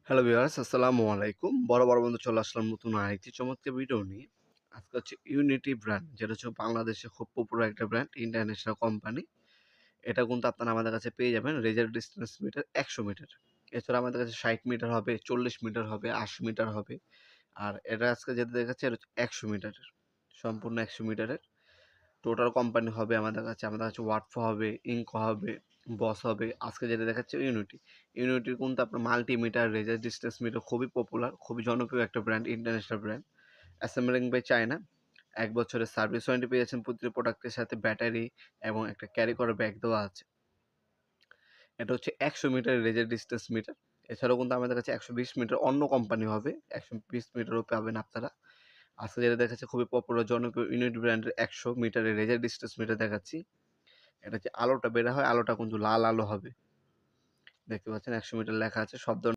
Hello viewers, আসসালামু আলাইকুম। বড় বন্ধু চলে আসলাম নতুন আরেকটি চমৎকার ভিডিও নিয়ে। আজকে হচ্ছে ইউনিটি ব্র্যান্ড, যেটা হচ্ছে বাংলাদেশে খুব পপুলার একটা ব্র্যান্ড, ইন্টারন্যাশনাল কোম্পানি। এটা কিন্তু আপনারা আমাদের কাছে পেয়ে যাবেন রেজাল্ট ডিসট্যান্স মিটার ১০০ মিটার। এছাড়া আমাদের কাছে ৬০ মিটার হবে, ৪০ মিটার হবে, ৮০ মিটার হবে। আর এটা আজকে যেটা দেখাচ্ছে এটা হচ্ছে ১০০ মিটারের। সম্পূর্ণ ১০০ মিটারের। টোটাল কোম্পানি হবে আমাদের কাছে ওয়াটফো হবে, ইনকো হবে, বস হবে। আজকে যেটা দেখাচ্ছে ইউনিটি। ইউনিটির কিন্তু আপনার মাল্টিমিটার, রেজার ডিস্টেন্স মিটার খুবই পপুলার, খুবই জনপ্রিয় একটা brand, international brand. Assembling by China. ১ বছরের সার্ভিস ওয়ারেন্টি পেয়ে যাচ্ছেন প্রতিটি প্রোডাক্টের সাথে, ব্যাটারি এবং একটা ক্যারি করার ব্যাগ দেওয়া আছে। এটা হচ্ছে ১০০ মিটার রেজার ডিস্টেন্স মিটার। এছাড়াও কিন্তু আমাদের কাছে ১২০ মিটার অন্য কোম্পানি হবে, ১২০ মিটারও পাবেন আপনারা। আজকে যেটা দেখাচ্ছে খুবই পপুলার জনপ্রিয় ইউনিটি ব্র্যান্ডের ১০০ মিটারের রেজার ডিস্টেন্স মিটার দেখাচ্ছি। এটা যে আলোটা বের হয়, আলোটা কিন্তু লাল আলো হবে। দেখতে পাচ্ছেন ১০০ মিটার লেখা আছে, সব ধরনের